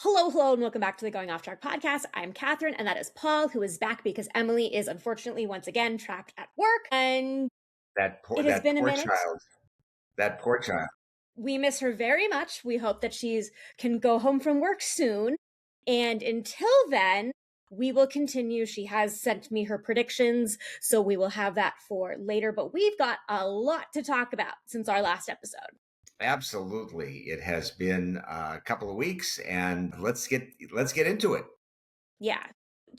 Hello, and welcome back to the Going Off Track podcast. I'm Kathryn, and that is Paul, who is back because Emily is unfortunately once again trapped at work. And it has been a minute. That poor child. We miss her very much. We hope that she's can go home from work soon. And until then, we will continue. She has sent me her predictions, so we will have that for later. But we've got a lot to talk about since our last episode. Absolutely. It has been a couple of weeks, and let's get into it. Yeah.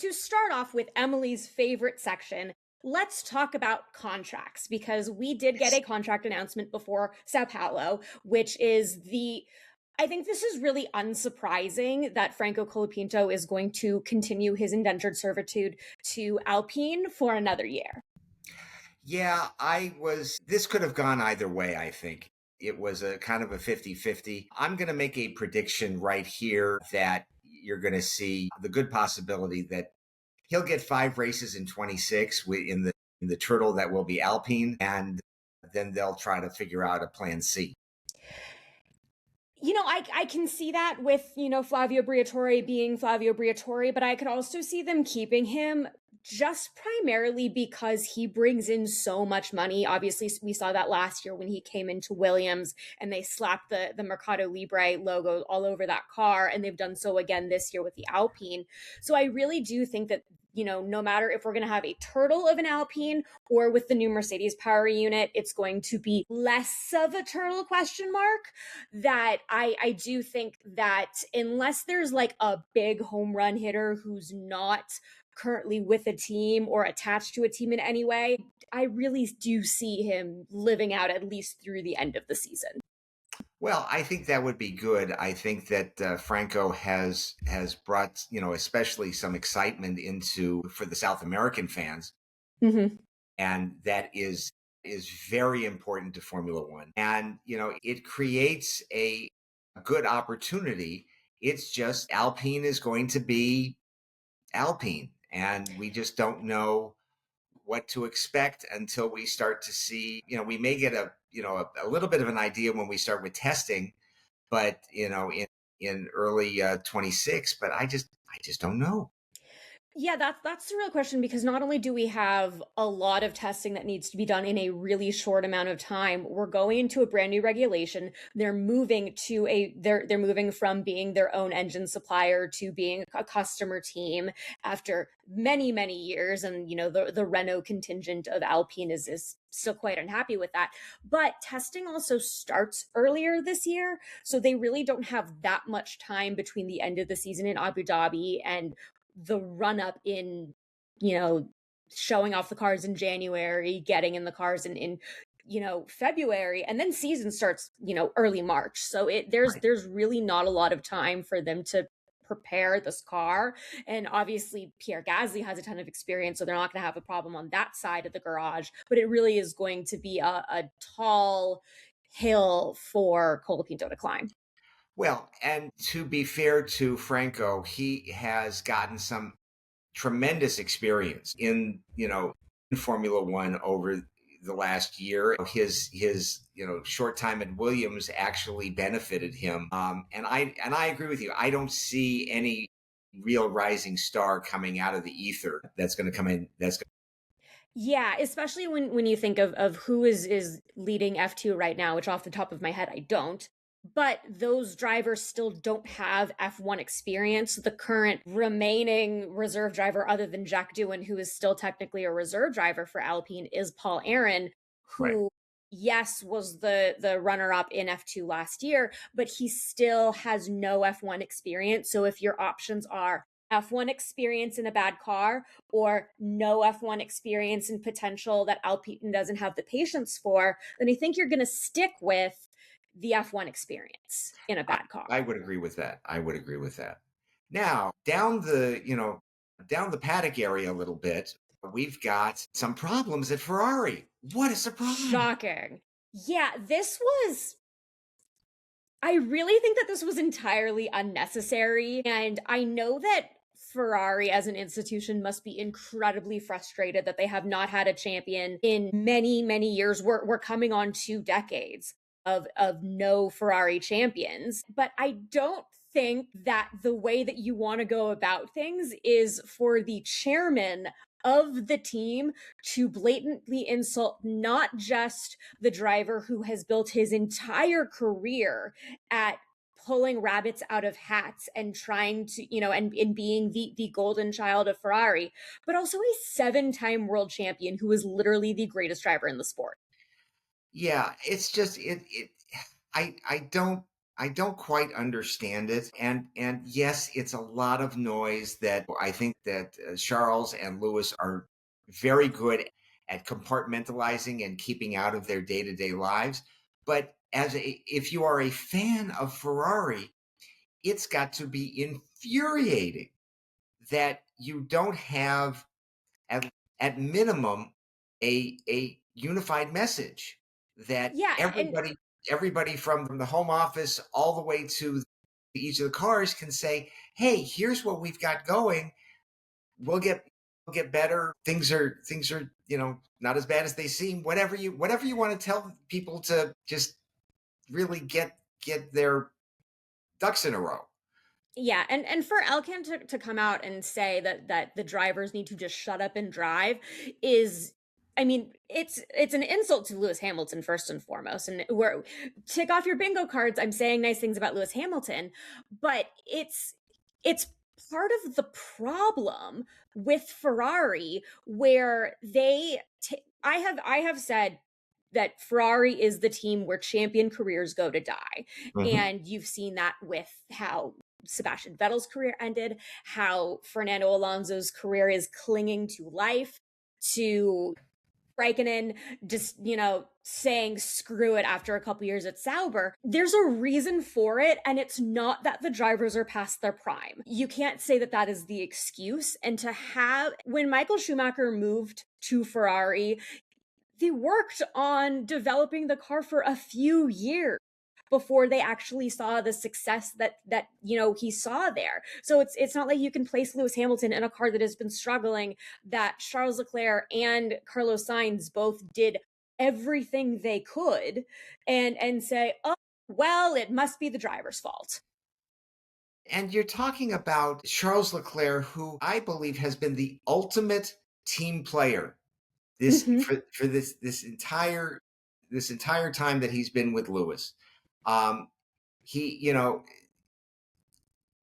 To start off with Emily's favorite section, let's talk about contracts, because we did get a contract announcement before Sao Paulo, which is I think this is really unsurprising that Franco Colapinto is going to continue his indentured servitude to Alpine for another year. Yeah, this could have gone either way, I think. It was a kind of a 50-50. I'm going to make a prediction right here that you're going to see the good possibility that he'll get 5 races in 26 in the turtle that will be Alpine, and then they'll try to figure out a plan C. I can see that with, Flavio Briatore being Flavio Briatore, but I could also see them keeping him just primarily because he brings in so much money. Obviously, we saw that last year when he came into Williams and they slapped the Mercado Libre logo all over that car, and they've done so again this year with the Alpine. So I really do think that, no matter if we're going to have a turtle of an Alpine or with the new Mercedes power unit, it's going to be less of a turtle question mark. That I do think that unless there's like a big home run hitter who's not currently with a team or attached to a team in any way, I really do see him living out at least through the end of the season. Well, I think that would be good. I think that Franco has brought, especially some excitement for the South American fans. Mm-hmm. And that is very important to Formula One. And, it creates a good opportunity. It's just Alpine is going to be Alpine. And we just don't know what to expect until we start to see, we may get a little bit of an idea when we start with testing, but, in early 26, but I just don't know. Yeah, that's the real question, because not only do we have a lot of testing that needs to be done in a really short amount of time, we're going into a brand new regulation. They're moving they're moving from being their own engine supplier to being a customer team after many, many years. And, the Renault contingent of Alpine is still quite unhappy with that. But testing also starts earlier this year. So they really don't have that much time between the end of the season in Abu Dhabi and the run up in, showing off the cars in January, getting in the cars in February, and then season starts, early March. So there's really not a lot of time for them to prepare this car. And obviously Pierre Gasly has a ton of experience, so they're not going to have a problem on that side of the garage, but it really is going to be a tall hill for Colapinto to climb. Well, and to be fair to Franco, he has gotten some tremendous experience in Formula One over the last year. His short time at Williams actually benefited him. And I agree with you. I don't see any real rising star coming out of the ether that's going to come in. Yeah, especially when you think of who is leading F2 right now, which off the top of my head I don't. But those drivers still don't have F1 experience. The current remaining reserve driver, other than Jack Doohan, who is still technically a reserve driver for Alpine, is Paul Aron, who, yes, was the runner-up in F2 last year, but he still has no F1 experience. So if your options are F1 experience in a bad car or no F1 experience and potential that Alpine doesn't have the patience for, then I think you're going to stick with the F1 experience in a bad car. I would agree with that. Now, down the paddock area a little bit, we've got some problems at Ferrari. What is the problem? Shocking. Yeah, I really think that this was entirely unnecessary. And I know that Ferrari as an institution must be incredibly frustrated that they have not had a champion in many, many years. We're coming on 2 decades of no Ferrari champions. But I don't think that the way that you want to go about things is for the chairman of the team to blatantly insult not just the driver who has built his entire career at pulling rabbits out of hats and trying to, and being the golden child of Ferrari, but also a 7-time world champion who is literally the greatest driver in the sport. Yeah, it's just I don't quite understand it, and yes, it's a lot of noise that I think that Charles and Lewis are very good at compartmentalizing and keeping out of their day-to-day lives. But if you are a fan of Ferrari, it's got to be infuriating that you don't have at minimum a unified message that Yeah, and everybody from the home office all the way to each of the cars can say, hey, here's what we've got going. We'll get better. Things are not as bad as they seem. Whatever you want to tell people to just really get their ducks in a row. yeah, and for Elkann to come out and say that the drivers need to just shut up and drive is, I mean, it's an insult to Lewis Hamilton first and foremost. And we're tick off your bingo cards. I'm saying nice things about Lewis Hamilton, but it's part of the problem with Ferrari where I have said that Ferrari is the team where champion careers go to die. Mhm. And you've seen that with how Sebastian Vettel's career ended, how Fernando Alonso's career is clinging to life, to Raikkonen just, saying screw it after a couple years at Sauber. There's a reason for it, and it's not that the drivers are past their prime. You can't say that that is the excuse. And when Michael Schumacher moved to Ferrari, they worked on developing the car for a few years before they actually saw the success that he saw there. So it's not like you can place Lewis Hamilton in a car that has been struggling, that Charles Leclerc and Carlos Sainz both did everything they could, and say, oh, well, it must be the driver's fault. And you're talking about Charles Leclerc, who I believe has been the ultimate team player Mm-hmm. for this entire time that he's been with Lewis. Um, he,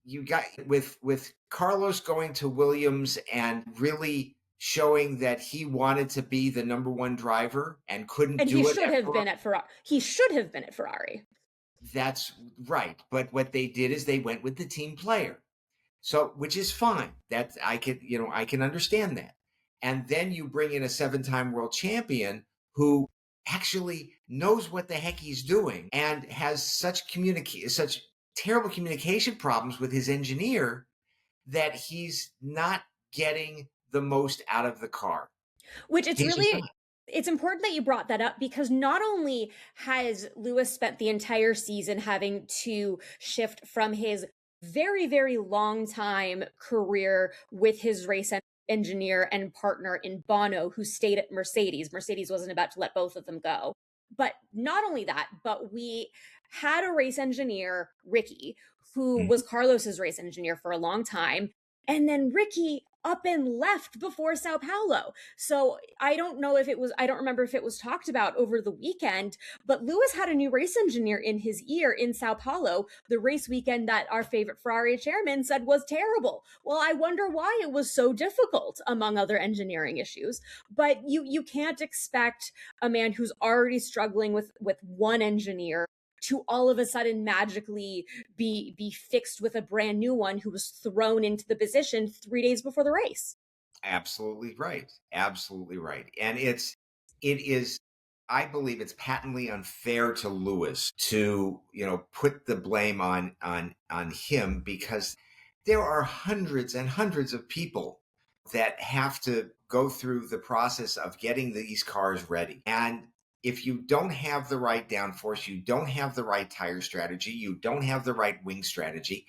you got with Carlos going to Williams and really showing that he wanted to be the number one driver and couldn't And he do it should at have Ferrari. been at Ferrari. He should have been at Ferrari. That's right. But what they did is they went with the team player. So, which is fine. That I can understand that. And then you bring in a 7-time world champion who actually knows what the heck he's doing and has such terrible communication problems with his engineer that he's not getting the most out of the car. Which He's just not. it's important that you brought that up, because not only has Lewis spent the entire season having to shift from his very, very long time career with his engineer and partner in Bono, who stayed at Mercedes. Mercedes wasn't about to let both of them go. But not only that, but we had a race engineer, Ricky, who was Mhm. Carlos's race engineer for a long time. And then Ricky up and left before Sao Paulo. So I don't remember if it was talked about over the weekend, but Lewis had a new race engineer in his ear in Sao Paulo, the race weekend that our favorite Ferrari chairman said was terrible. Well, I wonder why it was so difficult, among other engineering issues. But you can't expect a man who's already struggling with one engineer to all of a sudden magically be fixed with a brand new one who was thrown into the position 3 days before the race. Absolutely right. Absolutely right. And it is I believe it's patently unfair to Lewis to, put the blame on him, because there are hundreds and hundreds of people that have to go through the process of getting these cars ready. And if you don't have the right downforce, you don't have the right tire strategy, you don't have the right wing strategy,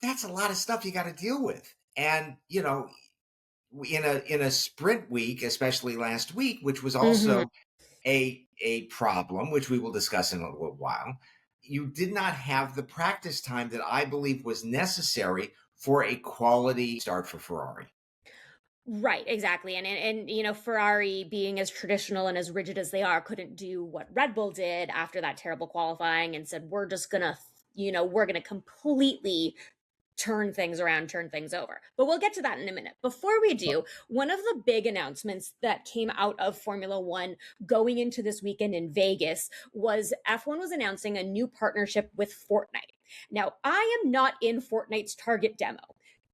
that's a lot of stuff you got to deal with. And, in a sprint week, especially last week, which was Mm-hmm. also a problem, which we will discuss in a little while. you did not have the practice time that I believe was necessary for a quality start for Ferrari. Right, exactly. And you know, Ferrari being as traditional and as rigid as they are couldn't do what Red Bull did after that terrible qualifying and said we're just going to, you know, we're going to completely turn things around, turn things over. But we'll get to that in a minute. Before we do, one of the big announcements that came out of Formula One going into this weekend in Vegas was F1 was announcing a new partnership with Fortnite. Now, I am not in Fortnite's target demo.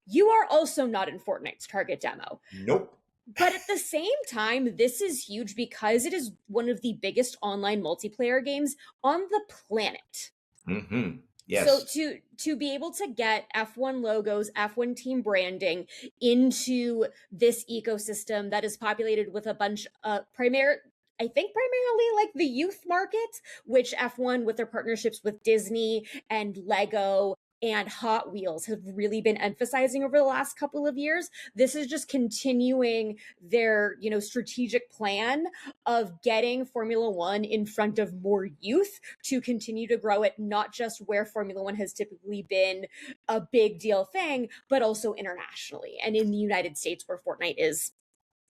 You are also not in Fortnite's target demo. Nope. But at the same time, this is huge because it is one of the biggest online multiplayer games on the planet. Mm-hmm. Yes. So to be able to get F1 logos, F1 team branding into this ecosystem that is populated with a bunch of primarily like the youth market, which F1 with their partnerships with Disney and Lego and Hot Wheels have really been emphasizing over the last couple of years. This is just continuing their, you know, strategic plan of getting Formula One in front of more youth to continue to grow it, not just where Formula One has typically been a big deal thing, but also internationally and in the United States where Fortnite is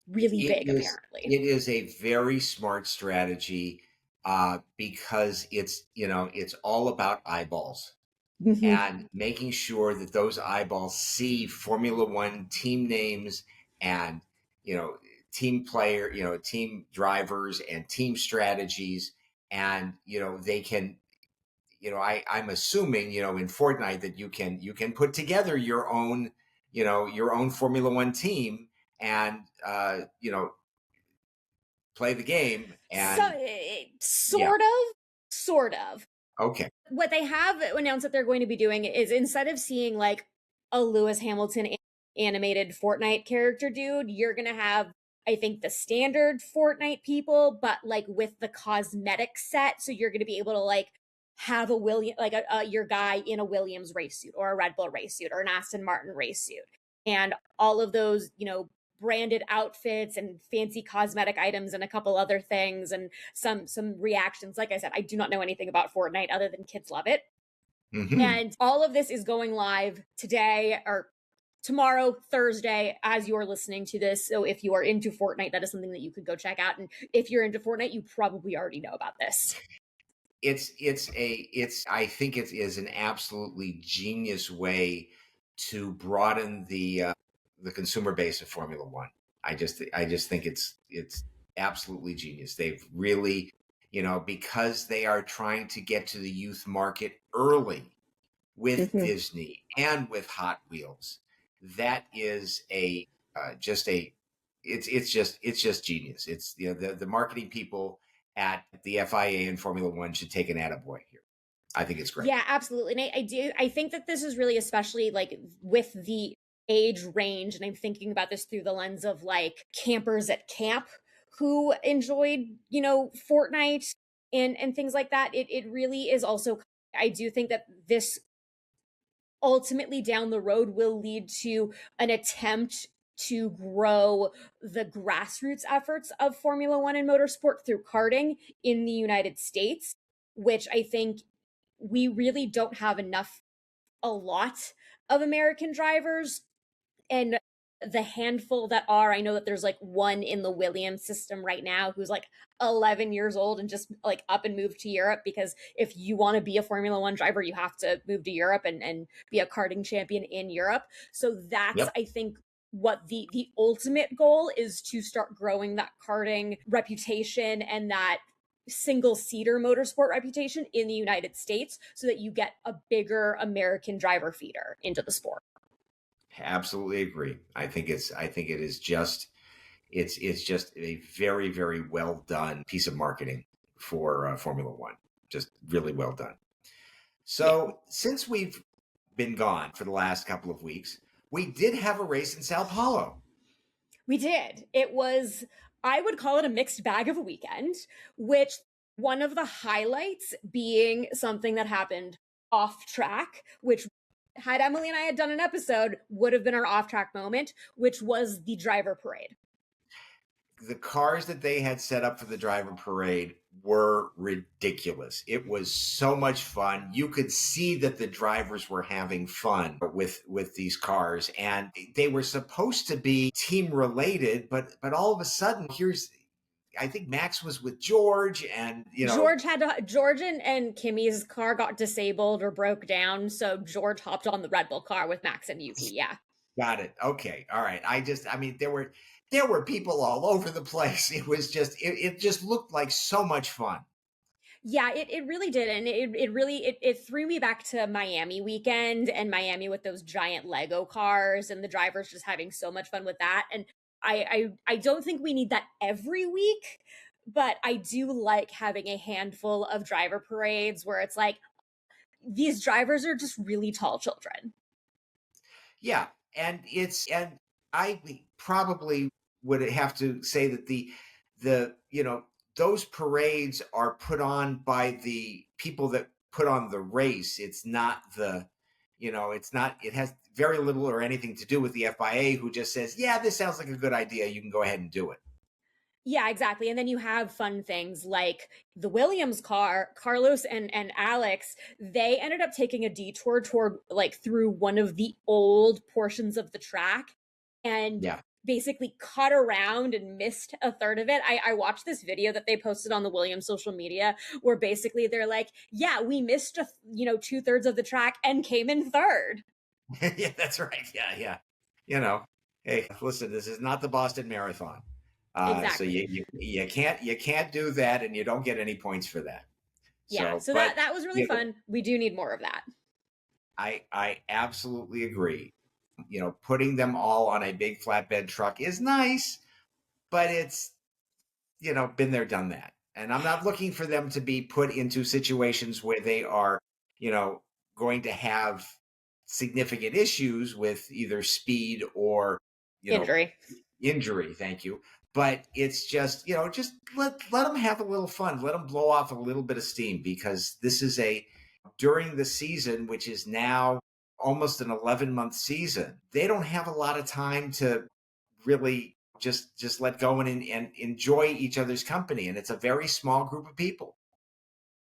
really big, apparently. It is a very smart strategy because it's, you know, it's all about eyeballs. Mm-hmm. And making sure that those eyeballs see Formula One team names and, you know, team player, you know, team drivers and team strategies. And, you know, they can, you know, I'm assuming, you know, in Fortnite that you can put together your own, you know, your own Formula One team and, you know, play the game. And sort of. Okay. What they have announced that they're going to be doing is instead of seeing like a Lewis Hamilton animated Fortnite character dude, you're going to have, I think, the standard Fortnite people, but like with the cosmetic set. So you're going to be able to like have a your guy in a Williams race suit or a Red Bull race suit or an Aston Martin race suit. And all of those, you know, branded outfits and fancy cosmetic items and a couple other things and some reactions. Like I said, I do not know anything about Fortnite other than kids love it. Mm-hmm. And all of this is going live today or tomorrow, Thursday, as you are listening to this. So if you are into Fortnite, that is something that you could go check out. And if you're into Fortnite, you probably already know about this. I think it is an absolutely genius way to broaden the consumer base of Formula One. I just think it's absolutely genius. They've really, you know, because they are trying to get to the youth market early with mm-hmm. Disney and with Hot Wheels. That is it's just genius. It's, you know, the marketing people at the FIA and Formula One should take an attaboy here. I think it's great. Yeah, absolutely. And I think that this is really, especially like with the age range, and I'm thinking about this through the lens of like campers at camp who enjoyed, you know, Fortnite and things like that. It really is also, I do think that this ultimately down the road will lead to an attempt to grow the grassroots efforts of Formula One and motorsport through karting in the United States, which I think we really don't have a lot of American drivers. And the handful that are, I know that there's like one in the Williams system right now who's like 11 years old and just like up and moved to Europe, because if you want to be a Formula One driver, you have to move to Europe and be a karting champion in Europe. So that's, yep. I think, what the ultimate goal is, to start growing that karting reputation and that single-seater motorsport reputation in the United States so that you get a bigger American driver feeder into the sport. Absolutely agree. I think it is just a very, very well done piece of marketing for Formula One. Just really well done. So yeah. Since we've been gone for the last couple of weeks, we did have a race in São Paulo. We did. It was, I would call it a mixed bag of a weekend, which one of the highlights being something that happened off track, which had Emily and I had done an episode, would have been our off-track moment, which was the driver parade. The cars that they had set up for the driver parade were ridiculous. It was so much fun. You could see that the drivers were having fun with these cars, and they were supposed to be team related, but all of a sudden, I think Max was with George, and George and Kimmy's car got disabled or broke down, so George hopped on the Red Bull car with Max and Yuki. Yeah. Got it. Okay. All right. I mean, there were people all over the place. It was just it just looked like so much fun. Yeah, it really did. And it really it threw me back to Miami weekend, and Miami with those giant Lego cars and the drivers just having so much fun with that. And I don't think we need that every week, but I do like having a handful of driver parades where it's like these drivers are just really tall children. Yeah, and I probably would have to say that the those parades are put on by the people that put on the race. It's not it has very little or anything to do with the FIA, who just says, yeah, this sounds like a good idea, you can go ahead and do it. Yeah, exactly. And then you have fun things like the Williams car, Carlos and Alex, they ended up taking a detour through one of the old portions of the track and basically cut around and missed a third of it. I watched this video that they posted on the Williams social media where basically they're like, yeah, we missed 2/3 of the track and came in third. Yeah, that's right. Yeah. Hey, listen, this is not the Boston Marathon. Exactly. So you can't do that, and you don't get any points for that. So that was really fun. We do need more of that. I absolutely agree. Putting them all on a big flatbed truck is nice, but it's been there, done that. And I'm not looking for them to be put into situations where they are going to have significant issues with either speed or injury. Thank you. But it's just just let them have a little fun, let them blow off a little bit of steam, because this is during the season, which is now almost an 11-month season. They don't have a lot of time to really just let go and enjoy each other's company, and it's a very small group of people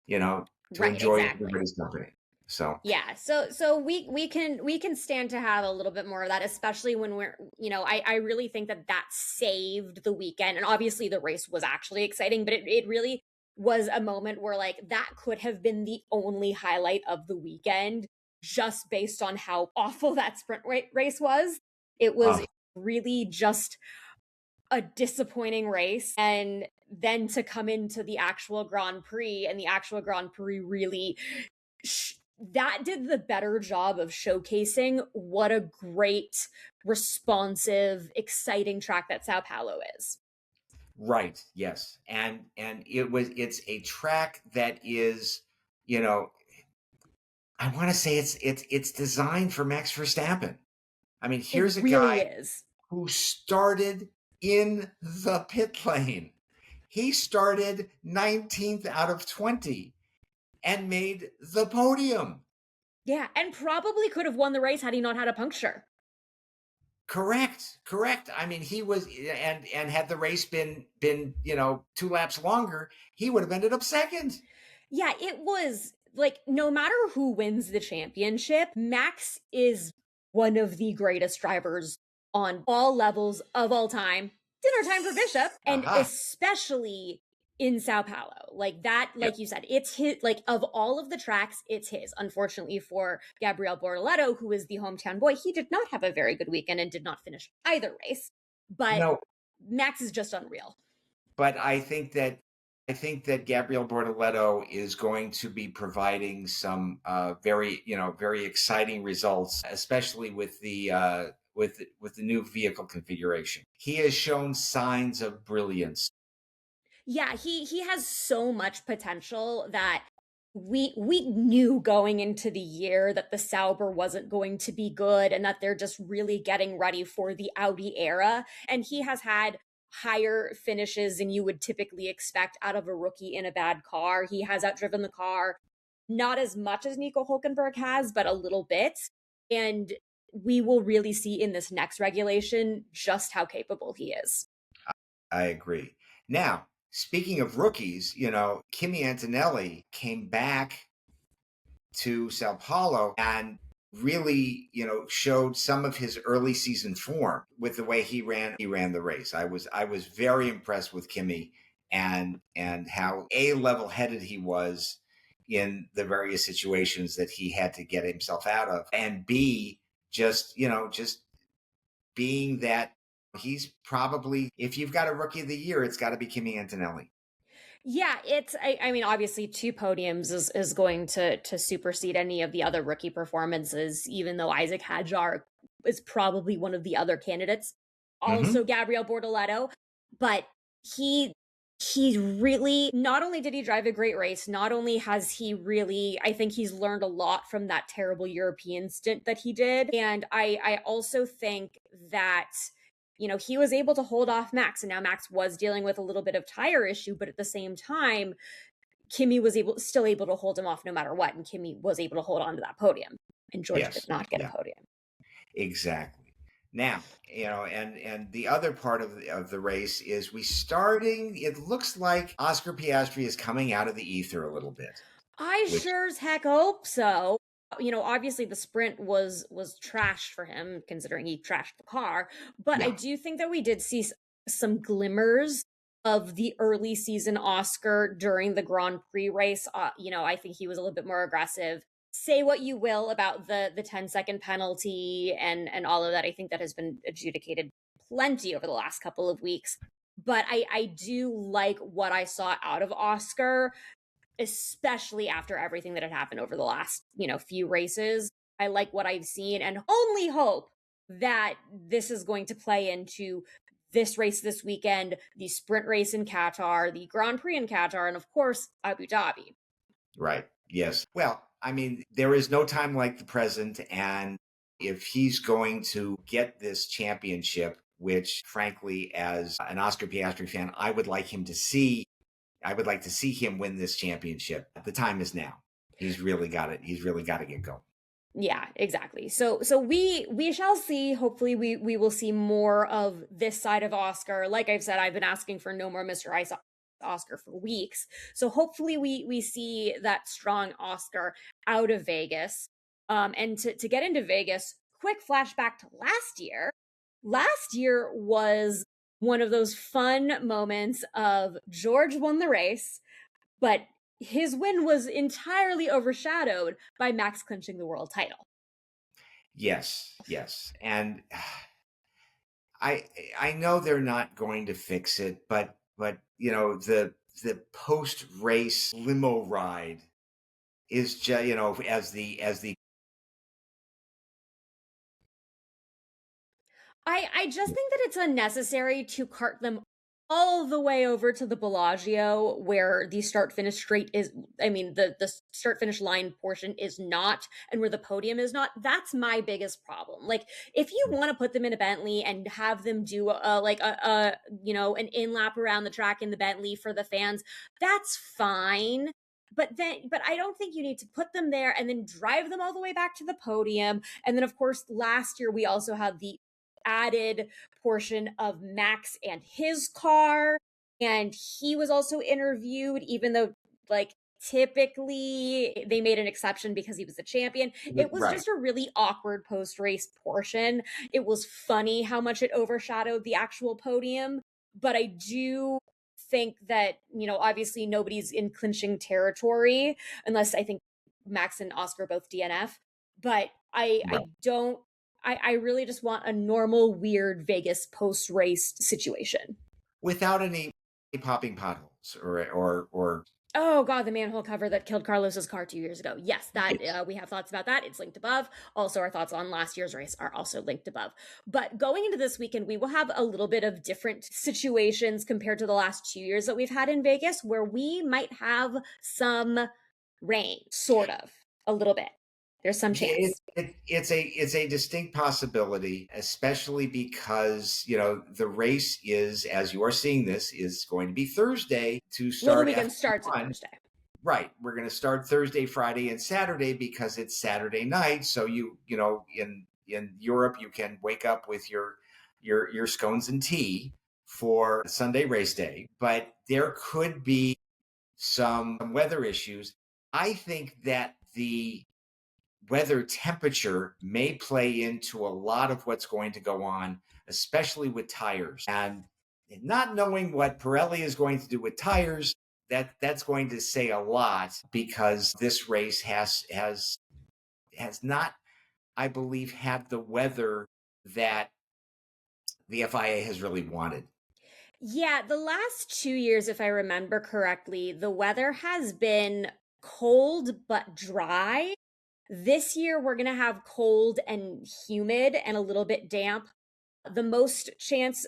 to enjoy everybody's company. So yeah, so we can stand to have a little bit more of that, especially when we're I really think that saved the weekend. And obviously the race was actually exciting, but it really was a moment where like that could have been the only highlight of the weekend, just based on how awful that sprint race was. It was really just a disappointing race. And then to come into the actual Grand Prix, and the actual Grand Prix really that did the better job of showcasing what a great, responsive, exciting track that Sao Paulo is. Right. Yes. And it's a track that is, I want to say it's designed for Max Verstappen. I mean, here's a guy who started in the pit lane. He started 19th out of 20 and made the podium. Yeah, and probably could have won the race had he not had a puncture. Correct. I mean, he was, and had the race been 2 laps longer, he would have ended up second. Yeah, it was like, no matter who wins the championship, Max is one of the greatest drivers on all levels of all time. Dinner time for Bishop, and especially in Sao Paulo. Like that, like you said, it's his, like of all of the tracks, it's his. Unfortunately for Gabriel Bortoleto, who is the hometown boy, he did not have a very good weekend and did not finish either race. But Max is just unreal. But I think that Gabriel Bortoleto is going to be providing some very exciting results, especially with the new vehicle configuration. He has shown signs of brilliance. Yeah, he has so much potential that we knew going into the year that the Sauber wasn't going to be good, and that they're just really getting ready for the Audi era. And he has had higher finishes than you would typically expect out of a rookie in a bad car. He has outdriven the car, not as much as Nico Hülkenberg has, but a little bit. And we will really see in this next regulation just how capable he is. I agree. Now, speaking of rookies, Kimi Antonelli came back to Sao Paulo and really, showed some of his early season form with the way he ran the race. I was very impressed with Kimi and how level headed he was in the various situations that he had to get himself out of, and B, just being that he's probably, if you've got a rookie of the year, it's got to be Kimi Antonelli. Yeah, I mean, obviously 2 podiums is going to supersede any of the other rookie performances, even though Isaac Hadjar is probably one of the other candidates. Mm-hmm. Also Gabriel Bortoleto, but he really, not only did he drive a great race, not only has he really, I think he's learned a lot from that terrible European stint that he did. And I also think that he was able to hold off Max, and now Max was dealing with a little bit of tire issue, but at the same time, Kimi was still able to hold him off no matter what, and Kimi was able to hold on to that podium, and George did Yes. not get a Yeah. podium. Exactly. Now, and the other part of the race is it looks like Oscar Piastri is coming out of the ether a little bit. I Which, sure as heck hope so. Obviously the sprint was trashed for him, considering he trashed the car, but I yeah, do think that we did see some glimmers of the early season Oscar during the Grand Prix race. I think he was a little bit more aggressive. Say what you will about the 10-second penalty and all of that. I think that has been adjudicated plenty over the last couple of weeks. But I do like what I saw out of Oscar, especially after everything that had happened over the last, few races. I like what I've seen and only hope that this is going to play into this race this weekend, the sprint race in Qatar, the Grand Prix in Qatar, and of course, Abu Dhabi. right. Yes. Well, I mean, there is no time like the present. And if he's going to get this championship, which frankly, as an Oscar Piastri fan, I would like to see him win this championship. The time is now. He's really got it. He's really got to get going. Yeah, exactly. So we shall see. Hopefully we will see more of this side of Oscar. Like I've said, I've been asking for no more Mr. Ice Oscar for weeks. So hopefully we see that strong Oscar out of Vegas. And to get into Vegas, quick flashback to last year. Last year was one of those fun moments of George won the race, but his win was entirely overshadowed by Max clinching the world title. Yes, yes. And I know they're not going to fix it, but the post race limo ride is just, as the I just think that it's unnecessary to cart them all the way over to the Bellagio, where the start finish straight is, I mean, the start finish line portion is not, and where the podium is not. That's my biggest problem. Like, if you want to put them in a Bentley and have them do an in lap around the track in the Bentley for the fans, that's fine. But I don't think you need to put them there and then drive them all the way back to the podium. And then, of course, last year we also had the added portion of Max and his car, and he was also interviewed, even though, like, typically they made an exception because he was the champion. It was right. just a really awkward post-race portion. It was funny how much it overshadowed the actual podium, but I do think that, obviously nobody's in clinching territory unless, I think, Max and Oscar both DNF, but Right. I really just want a normal, weird Vegas post race situation. Without any popping potholes or Oh God, the manhole cover that killed Carlos's car 2 years ago. Yes, that we have thoughts about that. It's linked above. Also, our thoughts on last year's race are also linked above. But going into this weekend, we will have a little bit of different situations compared to the last 2 years that we've had in Vegas, where we might have some rain, sort of, a little bit. There's some Yeah, chance. it's a distinct possibility, especially because the race is, as you are seeing this, is going to be Thursday to Well, the start weekend starts on F1. Thursday. Right, we're going to start Thursday, Friday, and Saturday because it's Saturday night. So in Europe you can wake up with your scones and tea, for Sunday race day, but there could be some weather issues. I think that the weather temperature may play into a lot of what's going to go on, especially with tires. And not knowing what Pirelli is going to do with tires, that's going to say a lot, because this race has not, I believe, had the weather that the FIA has really wanted. Yeah, the last 2 years, if I remember correctly, the weather has been cold but dry. This year, we're going to have cold and humid and a little bit damp. The most chance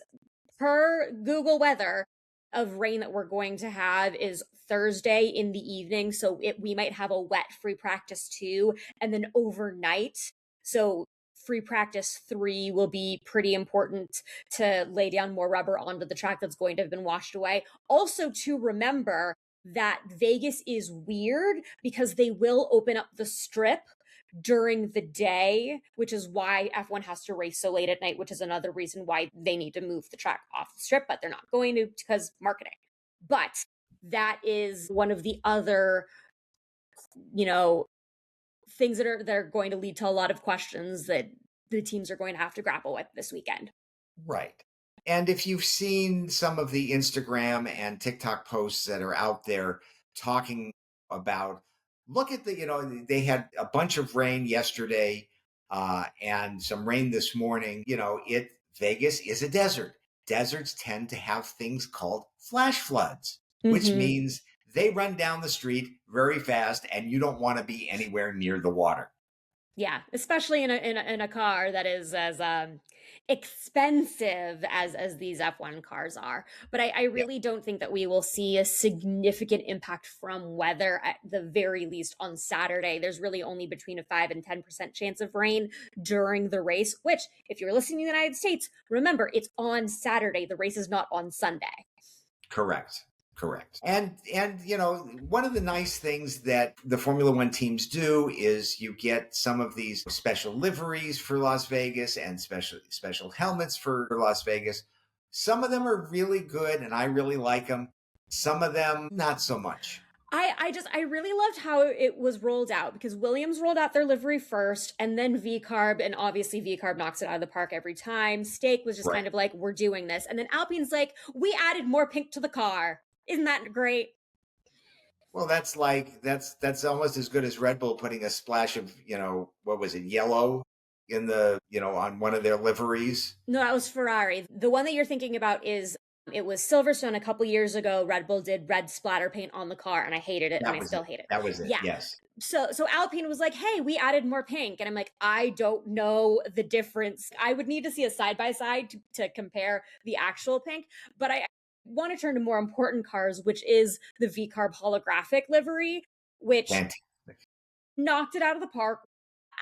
per Google weather of rain that we're going to have is Thursday in the evening. So we might have a wet free practice 2 and then overnight. So free practice 3 will be pretty important to lay down more rubber onto the track that's going to have been washed away. Also, to remember that Vegas is weird because they will open up the strip during the day, which is why F1 has to race so late at night, which is another reason why they need to move the track off the strip, but they're not going to because marketing. But that is one of the other, things that are going to lead to a lot of questions that the teams are going to have to grapple with this weekend. Right. And if you've seen some of the Instagram and TikTok posts that are out there talking about, look at they had a bunch of rain yesterday and some rain this morning. Vegas is a desert. Deserts tend to have things called flash floods, which means they run down the street very fast and you don't want to be anywhere near the water. Yeah, especially in a car that is as expensive as these F1 cars are. But I really don't think that we will see a significant impact from weather, at the very least on Saturday. There's really only between a 5 and 10% chance of rain during the race, which, if you're listening in the United States, remember, it's on Saturday. The race is not on Sunday. Correct. And one of the nice things that the Formula One teams do is you get some of these special liveries for Las Vegas and special helmets for Las Vegas. Some of them are really good and I really like them. Some of them not so much. I really loved how it was rolled out, because Williams rolled out their livery first and then VCARB, and obviously VCARB knocks it out of the park every time. Stake was just kind of like, we're doing this. And then Alpine's like, we added more pink to the car. Isn't that great? Well, that's almost as good as Red Bull putting a splash of, what was it, yellow in the, on one of their liveries. No, that was Ferrari. The one that you're thinking about it was Silverstone a couple years ago. Red Bull did red splatter paint on the car, and I hated it, and I still hate it. That was it. Yeah. Yes. So Alpine was like, hey, we added more pink. And I'm like, I don't know the difference. I would need to see a side-by-side to compare the actual pink. But I want to turn to more important cars, which is the VCARB holographic livery, which knocked it out of the park.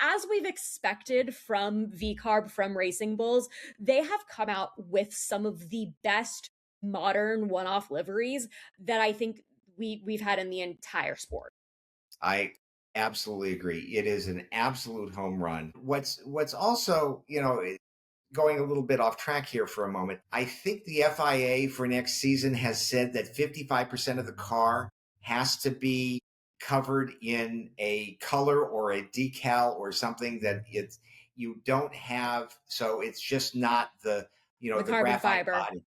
As we've expected from VCARB, from Racing Bulls, they have come out with some of the best modern one-off liveries that I think we've had in the entire sport. I absolutely agree. It is an absolute home run. What's also, going a little bit off track here for a moment, I think the FIA for next season has said that 55% of the car has to be covered in a color or a decal or something that you don't have. So it's just not the carbon fiber body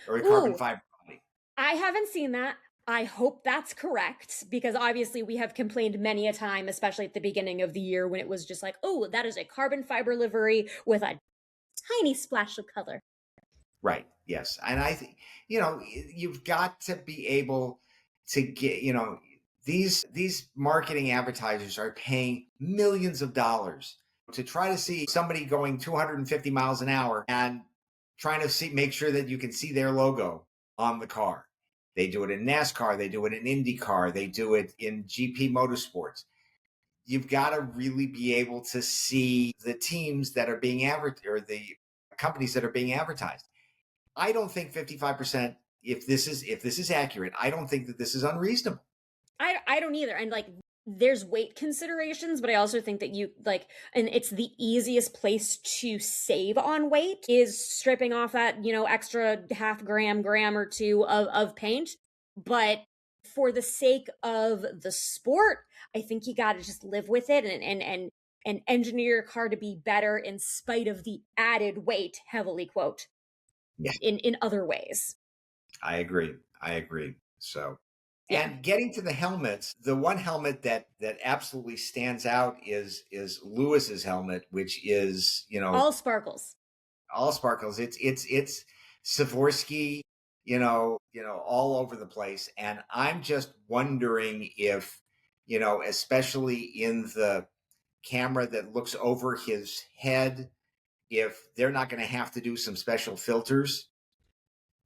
or a carbon fiber body. I haven't seen that. I hope that's correct, because obviously we have complained many a time, especially at the beginning of the year, when it was just like, oh, that is a carbon fiber livery with a tiny splash of color. Right. Yes. And I think, you've got to be able to get, these marketing advertisers are paying millions of dollars to try to see somebody going 250 miles an hour and trying to make sure that you can see their logo on the car. They do it in NASCAR. They do it in IndyCar. They do it in GP Motorsports. You've got to really be able to see the teams that are being advertised, or the companies that are being advertised. I don't think 55%, if this is accurate, I don't think that this is unreasonable. I don't either. And like, there's weight considerations, but I also think that you like, and it's the easiest place to save on weight is stripping off that, extra half gram or two of paint. But for the sake of the sport, I think you got to just live with it and engineer your car to be better in spite of the added weight, heavily quote, Yeah, in other ways. I agree. I agree. So, Yeah. and getting to the helmets, the one helmet that absolutely stands out is Lewis's helmet, which is All sparkles. all sparkles. It's Sikorsky, all over the place, and I'm just wondering if especially in the camera that looks over his head, if they're not going to have to do some special filters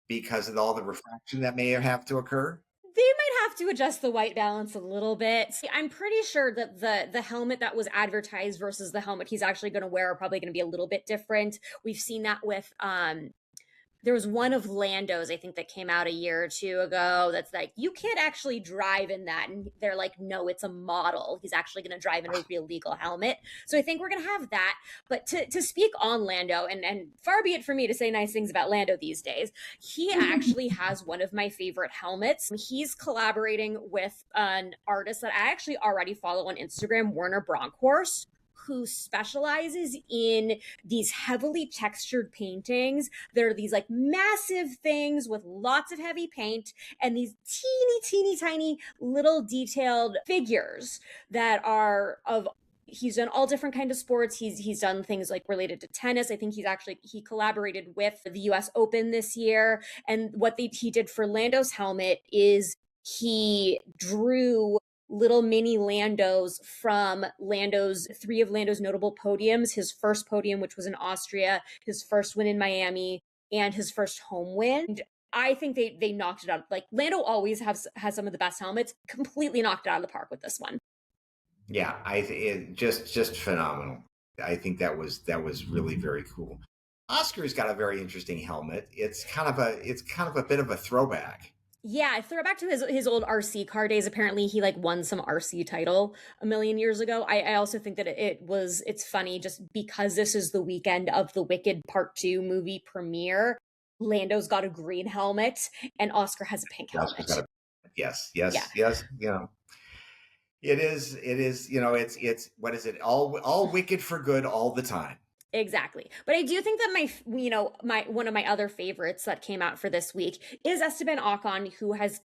because of all the refraction that may have to occur. They might have to adjust the white balance a little bit. I'm pretty sure that the helmet that was advertised versus the helmet he's actually going to wear are probably going to be a little bit different. We've seen that with there was one of Lando's, I think, that came out a year or two ago that's like, you can't actually drive in that. And they're like, no, it's a model. He's actually going to drive in a real legal helmet. So I think we're going to have that. But to speak on Lando, and far be it for me to say nice things about Lando these days, he actually has one of my favorite helmets. He's collaborating with an artist that I actually already follow on Instagram, Werner Bronkhorst, who specializes in these heavily textured paintings. There are these like massive things with lots of heavy paint and these teeny tiny little detailed figures that are of he's done all different kind of sports. He's done things like related to tennis. I think he collaborated with the US Open this year. And what he did for Lando's helmet is he drew little mini Landos from three of Lando's notable podiums. His first podium, which was in Austria, his first win in Miami, and his first home win. I think they knocked it out. Like Lando always has some of the best helmets. Completely knocked it out of the park with this one. Yeah, just phenomenal. I think that was really very cool. Oscar's got a very interesting helmet. It's kind of a bit of a throwback. Yeah, I throw back to his old RC car days. Apparently, he like won some RC title a million years ago. I also think that it's funny just because this is the weekend of the Wicked Part 2 movie premiere. Lando's got a green helmet and Oscar has a pink helmet. Yes. Yeah. Yes. It is. It's what is it? All wicked for good all the time. Exactly. But I do think that my one of my other favorites that came out for this week is Esteban Ocon, who has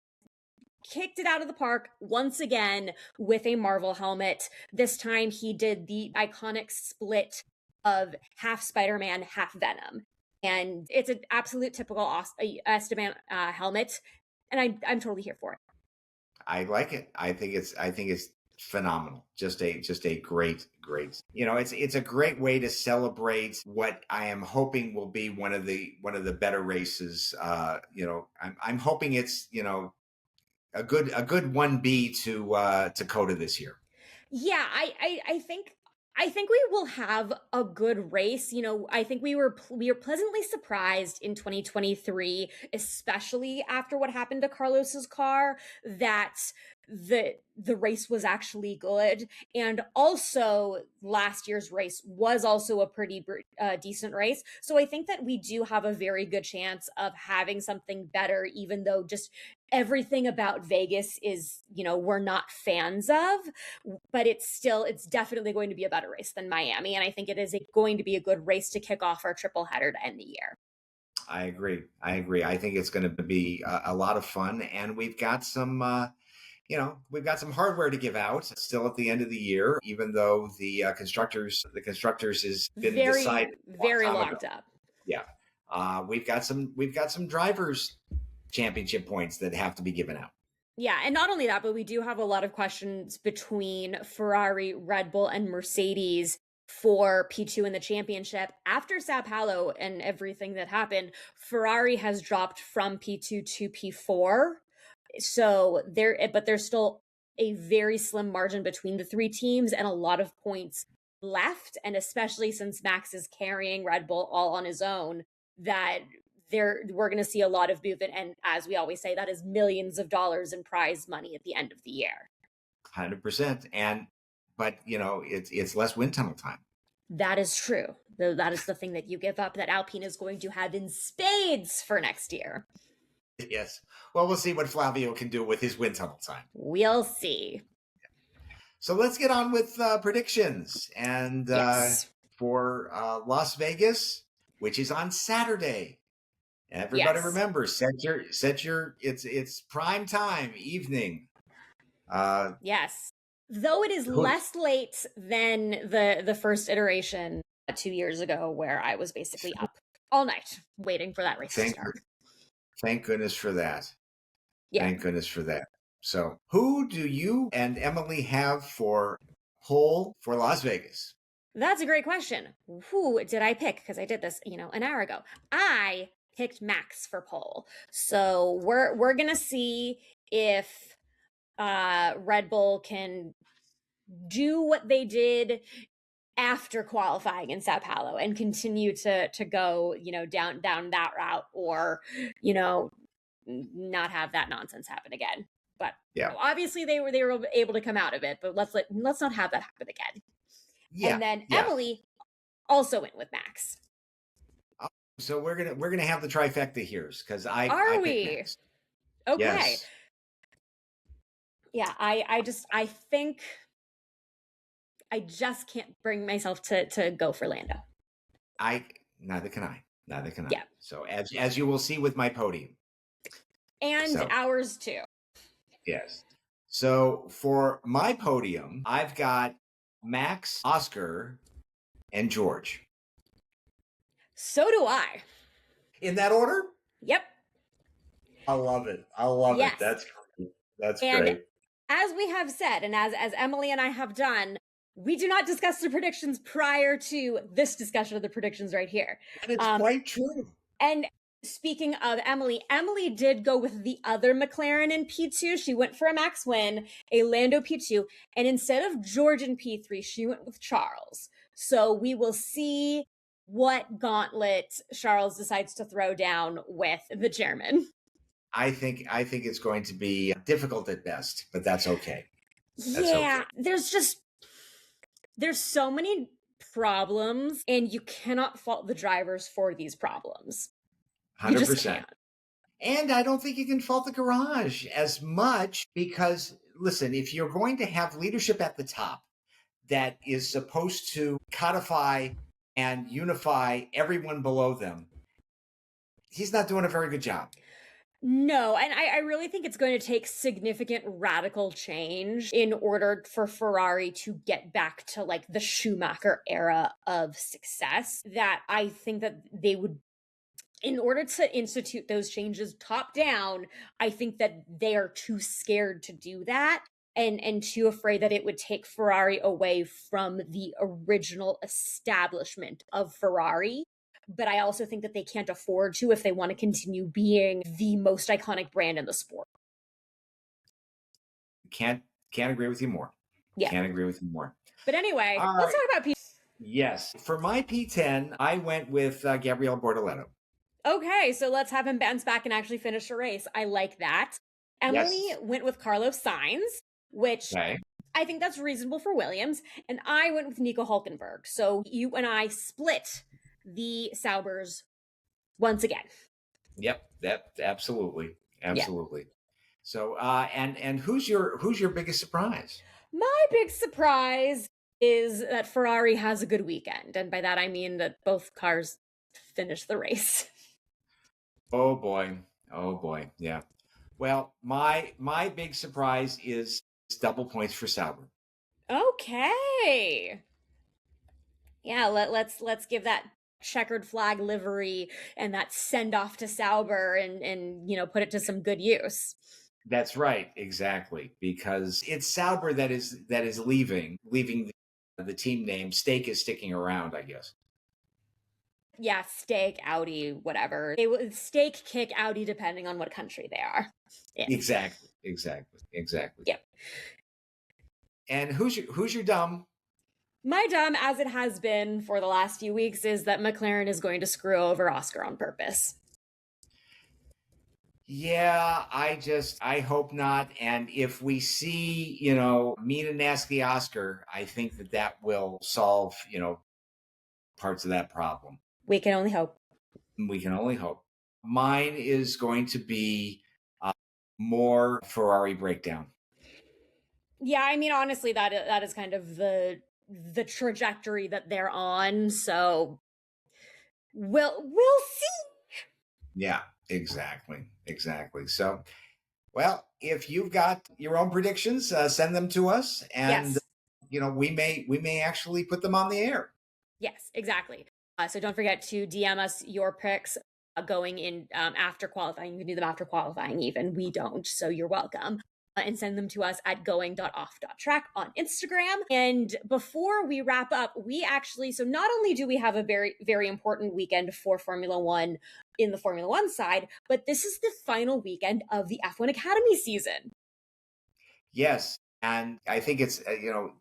kicked it out of the park once again with a Marvel helmet. This time he did the iconic split of half Spider-Man, half Venom. And it's an absolute typical Esteban helmet. And I'm totally here for it. I like it. I think it's phenomenal. Just a great. It's a great way to celebrate what I am hoping will be one of the better races. I'm hoping it's a good 1B to COTA this year. Yeah, I think we will have a good race. I think we were pleasantly surprised in 2023, especially after what happened to Carlos's car, that the race was actually good. And also last year's race was also a pretty decent race. So I think that we do have a very good chance of having something better, even though just everything about Vegas is, we're not fans of, but it's definitely going to be a better race than Miami. And I think it is going to be a good race to kick off our triple header to end the year. I agree. I think it's going to be a lot of fun, and we've got some hardware to give out still at the end of the year, even though the constructors has been decided very locked up. Yeah, we've got some drivers' championship points that have to be given out. Yeah, and not only that, but we do have a lot of questions between Ferrari, Red Bull, and Mercedes for P2 in the championship. After Sao Paulo and everything that happened, Ferrari has dropped from P2 to P4. So there's still a very slim margin between the three teams and a lot of points left. And especially since Max is carrying Red Bull all on his own, that we're going to see a lot of movement. And as we always say, that is millions of dollars in prize money at the end of the year. 100%. But it's less wind tunnel time. That is true. That is the thing that you give up that Alpine is going to have in spades for next year. Yes. Well, we'll see what Flavio can do with his wind tunnel time. We'll see. So let's get on with predictions. And Yes. For Las Vegas, which is on Saturday. Everybody remember, set your it's prime time evening. Yes. Though it is less late than the first iteration 2 years ago, where I was basically up all night waiting for that race to start. Thank goodness for that. Yeah. Thank goodness for that. So who do you and Emily have for pole for Las Vegas? That's a great question. Who did I pick? Because I did this, an hour ago. I picked Max for pole. So we're gonna see if Red Bull can do what they did after qualifying in Sao Paulo and continue to go, down that route, or, not have that nonsense happen again. But obviously they were able to come out of it, but let's not have that happen again. Yeah. And then Emily also went with Max. So we're gonna have the trifecta here, because I we? Max. Okay. Yes. Yeah, I think I just can't bring myself to go for Lando. Neither can I. Yeah. So as you will see with my podium. And ours too. Yes. So for my podium, I've got Max, Oscar, and George. So do I. In that order? Yep. I love it. It. That's great. That's great. As we have said, and as Emily and I have done, we do not discuss the predictions prior to this discussion of the predictions right here. And it's quite true. And speaking of Emily did go with the other McLaren in P2. She went for a Max win, a Lando P2, and instead of George in P3, she went with Charles. So we will see what gauntlet Charles decides to throw down with the chairman. I think it's going to be difficult at best, but that's okay. Okay. There's so many problems, and you cannot fault the drivers for these problems. 100%. And I don't think you can fault the garage as much, because listen, if you're going to have leadership at the top that is supposed to codify and unify everyone below them, he's not doing a very good job. No, and I really think it's going to take significant radical change in order for Ferrari to get back to like the Schumacher era of success. That I think that they would, in order to institute those changes top down, I think that they are too scared to do that, and too afraid that it would take Ferrari away from the original establishment of Ferrari. But I also think that they can't afford to if they want to continue being the most iconic brand in the sport. Can't agree with you more. Yeah. Can't agree with you more. But anyway, let's talk about P10. Yes. For my P10, I went with Gabriele Bortoleto. Okay, so let's have him bounce back and actually finish a race. I like that. Emily went with Carlos Sainz, which I think that's reasonable for Williams. And I went with Nico Hülkenberg. So you and I split the Saubers once again. Yep, absolutely. Yeah. So and who's your biggest surprise? My big surprise is that Ferrari has a good weekend, and by that I mean that both cars finish the race. Oh boy, yeah. Well, my big surprise is double points for Sauber. Okay. Yeah, let's give that checkered flag livery and that send off to Sauber and put it to some good use. That's right, exactly, because it's Sauber that is leaving the team name. Stake is sticking around, I guess. Yeah, Stake, Audi, whatever. They would Stake, kick, Audi, depending on what country they are. Yeah. Exactly. Yep. And who's your dumb? My dumb, as it has been for the last few weeks, is that McLaren is going to screw over Oscar on purpose. Yeah, I hope not. And if we see, Mina nasty Oscar, I think that that will solve, parts of that problem. We can only hope. We can only hope. Mine is going to be more Ferrari breakdown. Yeah, I mean, honestly, that is kind of the trajectory that they're on. So we'll see. Yeah, exactly. So, well, if you've got your own predictions, send them to us, and Yes. we may actually put them on the air. Yes, exactly. So don't forget to DM us your picks going in after qualifying. You can do them after qualifying, even. We don't, so you're welcome. And send them to us at going.off.track on Instagram. And before we wrap up, so not only do we have a very, very important weekend for Formula One in the Formula One side, but this is the final weekend of the F1 Academy season. Yes, and I think it's the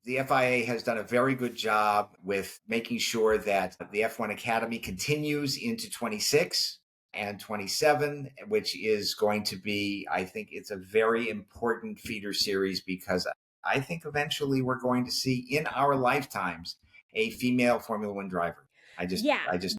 FIA has done a very good job with making sure that the F1 Academy continues into 26 and 27, which is going to be, I think it's a very important feeder series, because I think eventually we're going to see in our lifetimes a female Formula One driver. Yeah. I just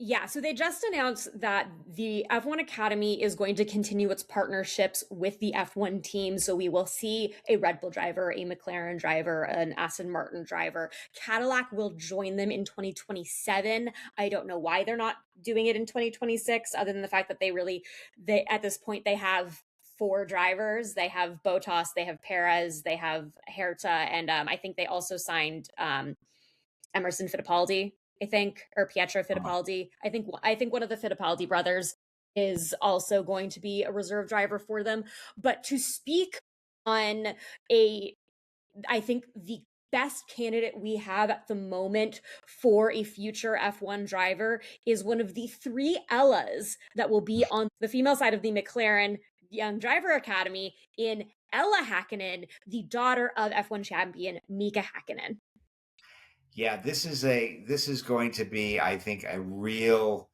Yeah, so they just announced that the F1 Academy is going to continue its partnerships with the F1 team. So we will see a Red Bull driver, a McLaren driver, an Aston Martin driver. Cadillac will join them in 2027. I don't know why they're not doing it in 2026, other than the fact that they at this point, they have four drivers. They have Bottas, they have Perez, they have Herta, and I think they also signed Emerson Fittipaldi, I think, or Pietro Fittipaldi. I think one of the Fittipaldi brothers is also going to be a reserve driver for them. But to speak on I think the best candidate we have at the moment for a future F1 driver is one of the three Ellas that will be on the female side of the McLaren Young Driver Academy in Ella Häkkinen, the daughter of F1 champion Mika Häkkinen. Yeah, this is going to be, I think, a real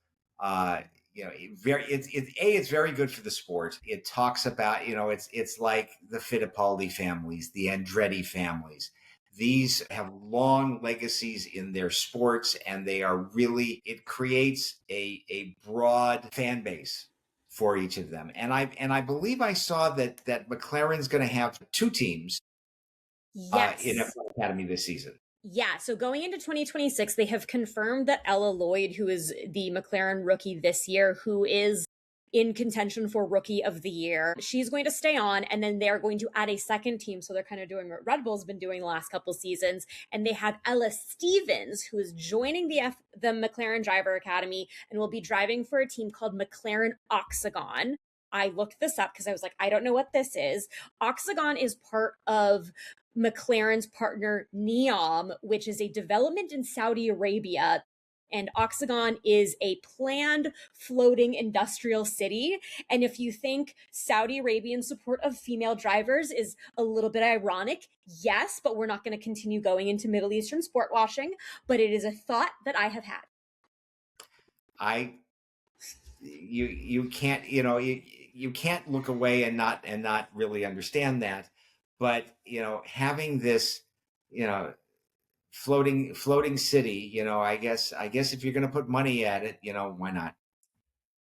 it's very good for the sport. It talks about, it's like the Fittipaldi families, the Andretti families. These have long legacies in their sports, and it creates a broad fan base for each of them. And I believe I saw that McLaren's going to have two teams in Yes. F1 Academy this season. Yeah, so going into 2026, they have confirmed that Ella Lloyd, who is the McLaren rookie this year, who is in contention for Rookie of the Year, she's going to stay on, and then they're going to add a second team. So they're kind of doing what Red Bull's been doing the last couple seasons, and they have Ella Stevens, who is joining the McLaren Driver Academy and will be driving for a team called McLaren Oxagon. I looked this up because I was like, I don't know what this is. Oxagon is part of McLaren's partner Neom, which is a development in Saudi Arabia. And Oxagon is a planned floating industrial city. And if you think Saudi Arabian support of female drivers is a little bit ironic, yes, but we're not going to continue going into Middle Eastern sport washing. But it is a thought that I have had. You can't you can't look away and not really understand that. But having this floating city, I guess if you're going to put money at it, why not?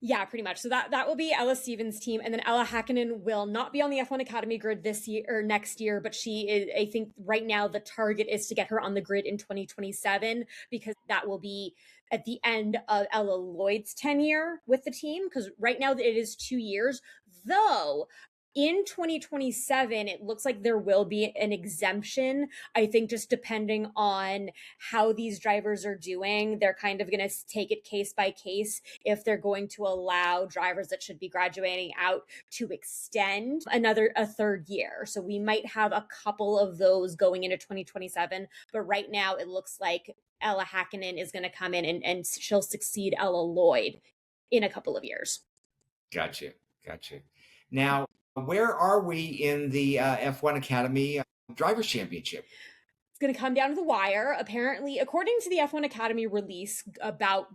Yeah, pretty much. So that will be Ella Stevens' team, and then Ella Häkkinen will not be on the F1 Academy grid this year or next year, but she is. I think right now the target is to get her on the grid in 2027, because that will be at the end of Ella Lloyd's tenure with the team. Because right now it is 2 years, though. In 2027, it looks like there will be an exemption. I think just depending on how these drivers are doing, they're kind of going to take it case by case if they're going to allow drivers that should be graduating out to extend a third year. So we might have a couple of those going into 2027. But right now, it looks like Ella Häkkinen is going to come in and she'll succeed Ella Lloyd in a couple of years. Gotcha. Now, where are we in the F1 Academy Drivers' Championship? It's going to come down to the wire. Apparently, according to the F1 Academy release about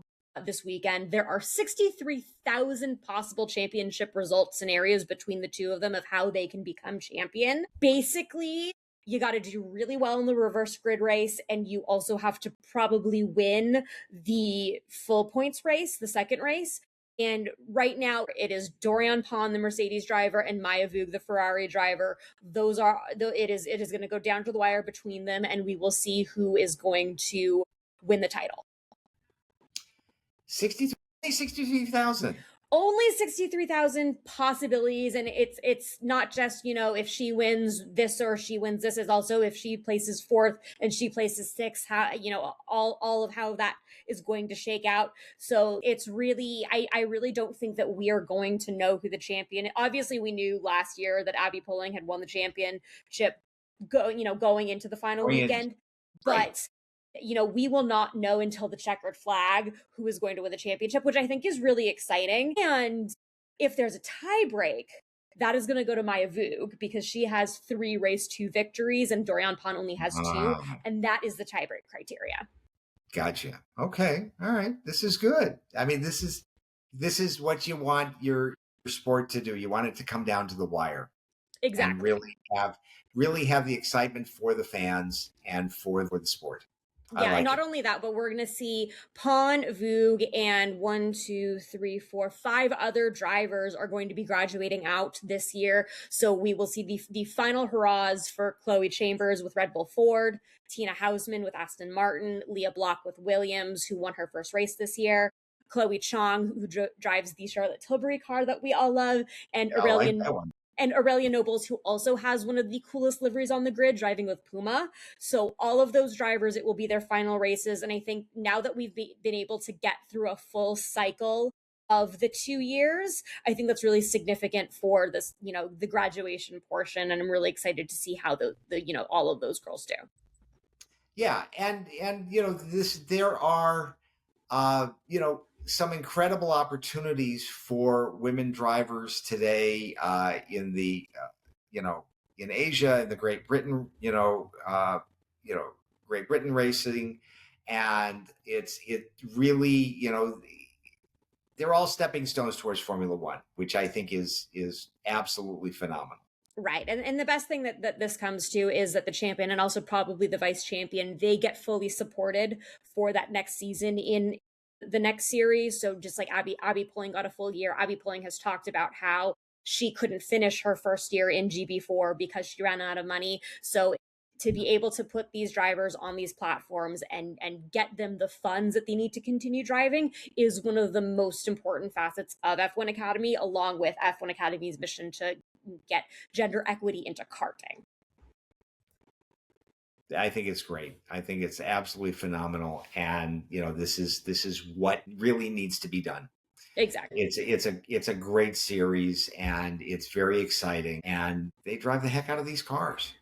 this weekend. There are 63,000 possible championship result scenarios between the two of them of how they can become champion. Basically, you got to do really well in the reverse grid race, and you also have to probably win the full points race, the second race. And right now, it is Dorian Pon, the Mercedes driver, and Maya Vug, the Ferrari driver. It is going to go down to the wire between them, and we will see who is going to win the title. 63,000. Only 63,000 possibilities, and it's not just, if she wins this or she wins this, is also if she places fourth and she places sixth, how, all of how that is going to shake out. So it's really, I really don't think that we are going to know who the champion. Obviously, we knew last year that Abby Pulling had won the championship going into the final weekend, but we will not know until the checkered flag who is going to win the championship, which I think is really exciting. And if there's a tie break, that is going to go to Maya Vug because she has 3 race 2 victories and Dorian Pon only has 2. And that is the tie break criteria. Gotcha. Okay. All right. This is good. I mean, this is what you want your sport to do. You want it to come down to the wire. Exactly. And really have the excitement for the fans and for the sport. Yeah, and not only that, but we're going to see Pon, Vug, and 5 other drivers are going to be graduating out this year. So we will see the final hurrahs for Chloe Chambers with Red Bull Ford, Tina Hausman with Aston Martin, Leah Block with Williams, who won her first race this year, Chloe Chong, who drives the Charlotte Tilbury car that we all love, and Aurelia Nobles, who also has one of the coolest liveries on the grid, driving with Puma. So all of those drivers, it will be their final races. And I think now that we've been able to get through a full cycle of the 2 years, I think that's really significant for this, the graduation portion. And I'm really excited to see how the all of those girls do. Yeah. And there are, some incredible opportunities for women drivers today in the in Asia, in the Great Britain, Great Britain racing, and it really they're all stepping stones towards Formula One, which I think is absolutely phenomenal. Right. And the best thing that this comes to is that the champion and also probably the vice champion, they get fully supported for that next season in the next series. So just like Abby Pulling got a full year. Abby Pulling has talked about how she couldn't finish her first year in GB4 because she ran out of money. So to be able to put these drivers on these platforms and get them the funds that they need to continue driving is one of the most important facets of F1 Academy, along with F1 Academy's mission to get gender equity into karting. I think it's great. I think it's absolutely phenomenal. And, this is what really needs to be done. Exactly. It's a great series and it's very exciting and they drive the heck out of these cars.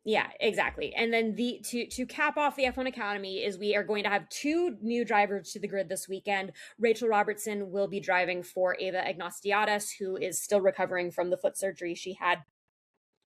Yeah, exactly. And then to cap off the F1 Academy is we are going to have 2 new drivers to the grid this weekend. Rachel Robertson will be driving for Eva Agnostiadis, who is still recovering from the foot surgery she had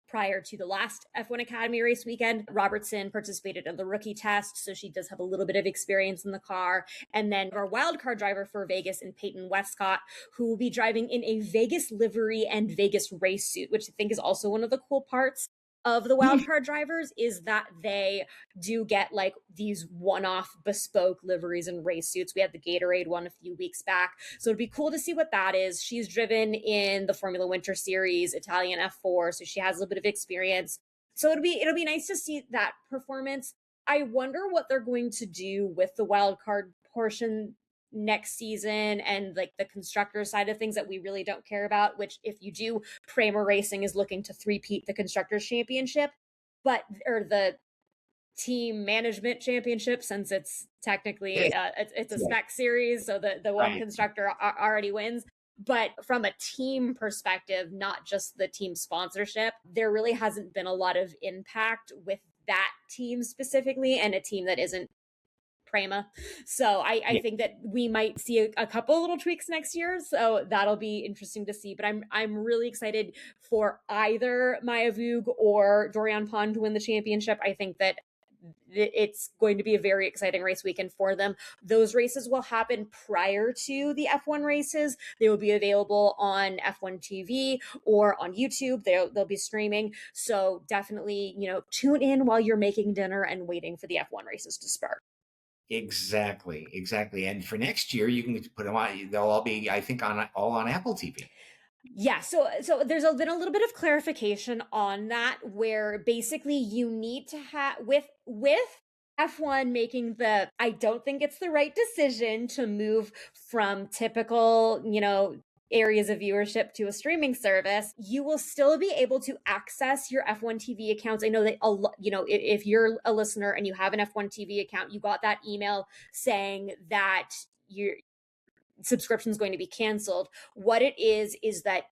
prior to the last F1 Academy race weekend. Robertson participated in the rookie test, so she does have a little bit of experience in the car. And then our wildcard driver for Vegas and Peyton Westcott, who will be driving in a Vegas livery and Vegas race suit, which I think is also one of the cool parts of the wildcard drivers is that they do get like these one-off bespoke liveries and race suits. We had the Gatorade one a few weeks back. So it'd be cool to see what that is. She's driven in the Formula Winter Series, Italian F4, so she has a little bit of experience. So it'll be nice to see that performance. I wonder what they're going to do with the wildcard portion next season and like the constructor side of things that we really don't care about, which if you do, Pramac Racing is looking to three-peat the constructors championship, or the team management championship, since it's technically it's a spec series, so the one constructor already wins. But from a team perspective, not just the team sponsorship, there really hasn't been a lot of impact with that team specifically, and a team that isn't Pramac. So I think that we might see a couple little tweaks next year. So that'll be interesting to see. But I'm really excited for either Maya Vug or Dorian Pon to win the championship. I think that it's going to be a very exciting race weekend for them. Those races will happen prior to the F1 races. They will be available on F1 TV or on YouTube. They'll be streaming. So definitely, tune in while you're making dinner and waiting for the F1 races to start. Exactly. And for next year, you can put them on. They'll all be, I think, all on Apple TV. Yeah, so there's been a little bit of clarification on that, where basically you need to have with F1 making I don't think it's the right decision to move from typical, areas of viewership to a streaming service. You will still be able to access your F1 TV accounts. I know that if you're a listener and you have an F1 TV account, you got that email saying that your subscription is going to be canceled. What it is that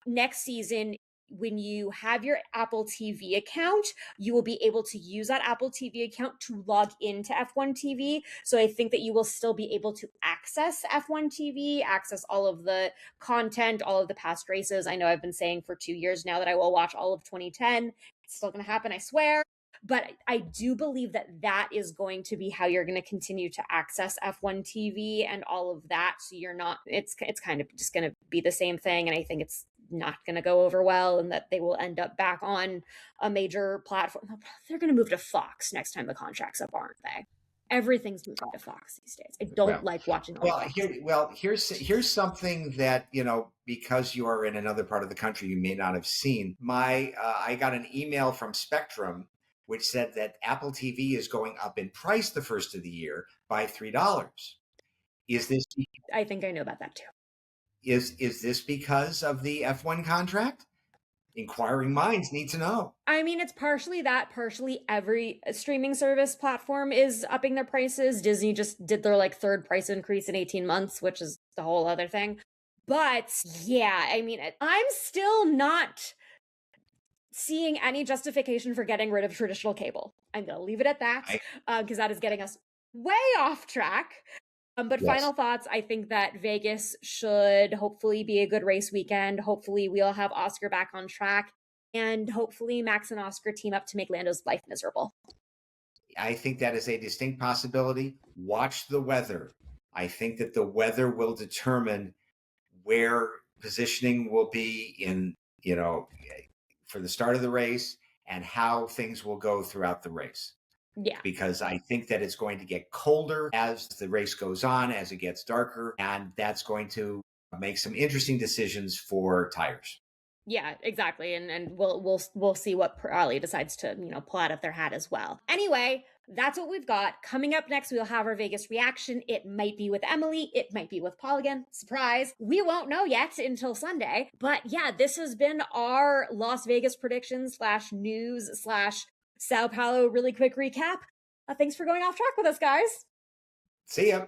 next season, when you have your Apple TV account, you will be able to use that Apple TV account to log into F1 TV. So I think that you will still be able to access F1 TV, access all of the content, all of the past races. I know I've been saying for 2 years now that I will watch all of 2010. It's still going to happen, I swear. But I do believe that is going to be how you're going to continue to access F1 TV and all of that. So it's kind of just going to be the same thing. And I think it's not going to go over well, and that they will end up back on a major platform. They're going to move to Fox next time the contract's up, aren't they? Everything's moving to Fox these days. I don't like watching on Fox. Here's something that, because you are in another part of the country, you may not have seen. I got an email from Spectrum which said that Apple TV is going up in price the first of the year by $3. Is this? I think I know about that too. Is this because of the F1 contract? Inquiring minds need to know. I mean, it's partially that, partially every streaming service platform is upping their prices. Disney just did their third price increase in 18 months, which is the whole other thing. But yeah, I mean, I'm still not seeing any justification for getting rid of traditional cable. I'm going to leave it at that, because that is getting us way off track. But yes. Final thoughts, I think that Vegas should hopefully be a good race weekend. Hopefully we'll have Oscar back on track, and hopefully Max and Oscar team up to make Lando's life miserable. I think that is a distinct possibility. Watch the weather. I think that the weather will determine where positioning will be in, for the start of the race, and how things will go throughout the race. Yeah. Because I think that it's going to get colder as the race goes on, as it gets darker, and that's going to make some interesting decisions for tires. Yeah, exactly. And we'll see what Pirelli decides to, pull out of their hat as well. Anyway, that's what we've got. Coming up next, we'll have our Vegas reaction. It might be with Emily. It might be with Paul again. Surprise. We won't know yet until Sunday. But yeah, this has been our Las Vegas predictions /news / Sao Paulo really quick recap. Thanks for going off track with us, guys. See ya.